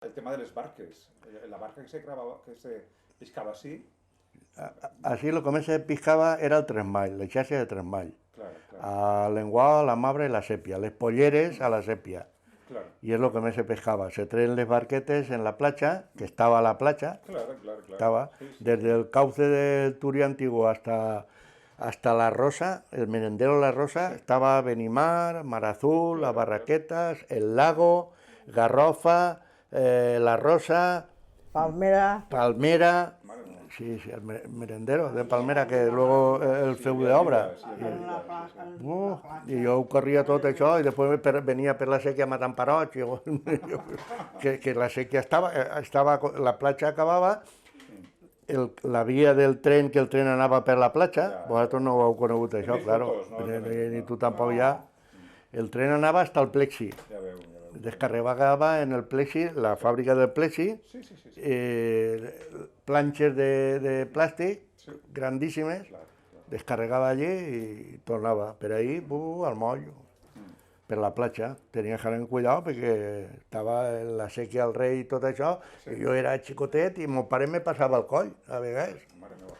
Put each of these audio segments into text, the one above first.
El tema de les barques. La barca que se pescava así. Así lo que més se pescava era el tresmall, la xarxa de tresmall. Claro, claro, A l'enguà, a la mabra i la sèpia, les polleres a la sèpia. claro, Y es lo que más se pescaba. Se traen las barquetes en la playa, que estaba la playa, claro, claro, claro. estaba Sí, sí, desde el cauce del Turia Antiguo hasta La Rosa, el merendero La Rosa, estaba Benimar, Mar Azul, Las Barraquetas, El Lago, Garrofa, La Rosa, Palmera. Palmera, Madre mía. sí, sí, el merendero de Palmera, que luego el feu d'obra. Sí, sí, I jo ho corria tot això i després venia per la sèquia matant parots. Que la sèquia la platja acabava, la via del tren, que el tren anava per la platja, vosaltres no ho heu conegut això, Tenéis claro, fotos, ¿no? ni tu tampoc ja. El tren anava hasta el Plexi, Ya veo, ya veo. descarregava en el Plexi, la fàbrica del Plexi, Sí, sí, sí, sí. planxes de plàstic Sí. grandíssimes, Claro, claro. descarregava allí i tornava. Per ahí, al moll, per la platja. Tenia que anar amb cuidado perquè estava en la sèquia al rei i tot això, i jo era xicotet i mon pare me passava el coll, a vegades. Madre mía.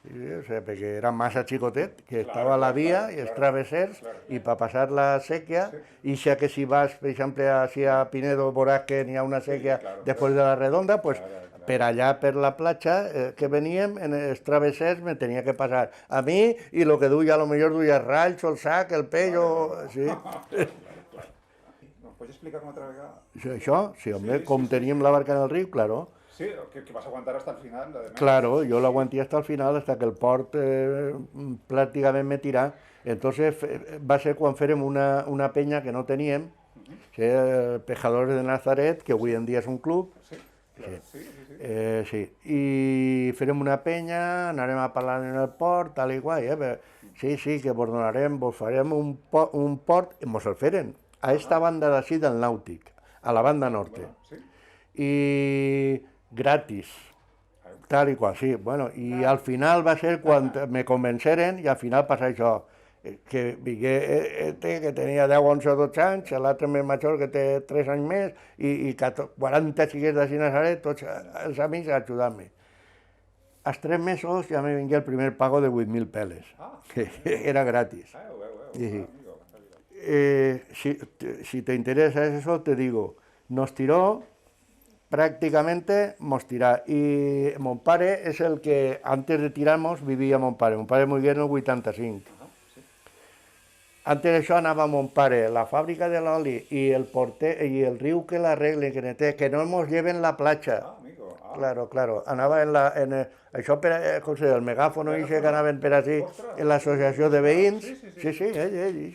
Sí, o sea, perquè era massa xicotet, que estava a la via i els travessers, i per passar la sèquia, i ja que si vas, per exemple, a Pinedo, veuràs que n'hi ha una sèquia després de la redonda, pues per allà, per la platja que veníem, en els travessers me tenia que passar a mi i el que duia, a lo millor duia ralls, el sac, el pello, sí. ¿Nos puedes explicar una otra vegada? Això, sí, home, com teníem la barca en el riu, claro. Sí, que vas a aguantar hasta el final, además. Claro, yo lo aguanté hasta el final, hasta que el port prácticamente me tirà. Entonces va ser quan fèrem una penya que no teníem, Pescadores de Nazaret, que avui en dia és un club, Sí, claro, sí, sí, sí. sí, i farem una penya, anarem a parlar en el port, tal i qual, sí, sí, que vos donarem, vos farem un port, i mos el feren, a esta banda d'ací del Nàutic, a la banda norte, Sí. i gratis, tal i qual, sí, bueno, i al final va ser quan me convenceren i al final passa això, que vingué que tenia 10, 11 o 12 anys, l'altre més major que té 3 anys més, i 40 xiquets de Nazaret, tots els amics ajudant-me. Als 3 mesos ja me vingué el primer pago de 8.000 peles, que era gratis. Sí. Si te interesa eso, te digo, nos tiró, prácticamente nos tirà. I mon pare és el que, antes de tirarnos, vivia mon pare. Mon pare murió en el 85. Antes d'això anava mon pare, la fàbrica de l'oli i el porter i el riu que l'arreglen, que neteja, que no ens lleven la platja. Ah, amigo. Ah. Claro, claro. Anava això per com se diu, el megàfono i que anaven per així, en l'associació de veïns. Sí, ell.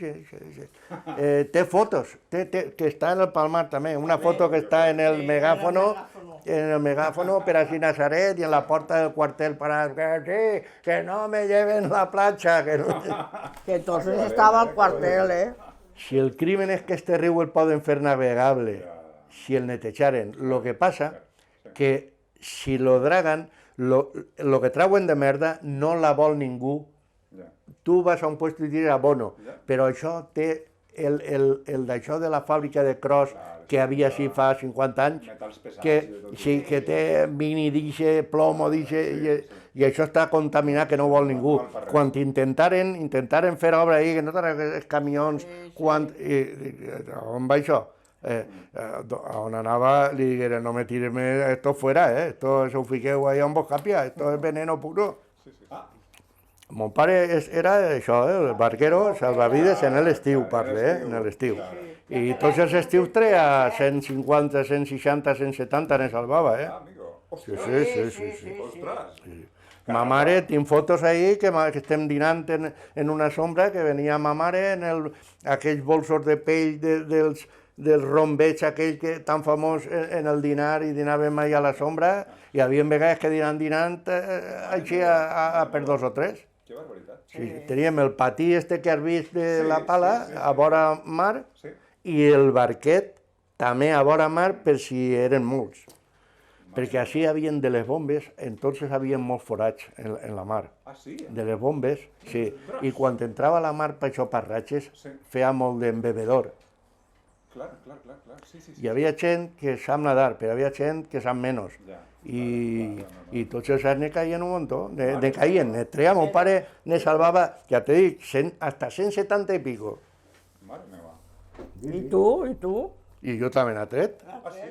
Té fotos, que està en el Palmar també, una foto que està en el megàfono, per així Nazaret, i en la porta del quartel parat, que no me lleven la platja, que no... Que entonces estaba el cuartel, Si el crimen és que este riu el poden fer navegable, si el netejaren, lo que passa que si lo dragan, lo que trauen de merda no la vol ningú. Tu vas a un puesto i dius abono, però això té el d'això de la fàbrica de Cros que havia així fa 50 anys, que té mini dixe, plomo dixe, i això està contaminat que no vol ningú. Quan intentaren fer obra ahí, que no tenen els camions, on va això? On anava, li digueren, no me tires esto fuera, esto ho fiqueu ahí on vos capia, esto es veneno puro. Mon pare era això, el barquero, salvavides en l'estiu, parle, en l'estiu. I tots els estius treia 150, 160, 170 ne salvava, Ah, amigo. Sí. Ostras. Ma mare, tinc fotos ahí que estem dinant en una sombra, que venia ma mare en aquells bolsos de pell del rombeig aquell que tan famós en el dinar, i dinàvem allà a la sombra, i hi havia vegades que dinant així per 2 o 3. Qué barbaridad. Sí, teníem el patí que has vist de la pala a vora mar, Sí. i el barquet també a vora mar per si eren molts. Perquè així hi havia de les bombes, entonces hi havia molts forats en la mar. Ah, sí. De les bombes, sí. I quan entrava a la mar per això, per ratxes, feia molt d'embebedor. Clar, sí. Hi havia gent que sap nadar, però hi havia gent que sap menys. I tots els anys ne caien un muntó, ne caien, ne treia, mon pare ne salvava, ja te dic, hasta 170 i pico. Mare meva. I tu? I jo també n'he tret. Ah, sí?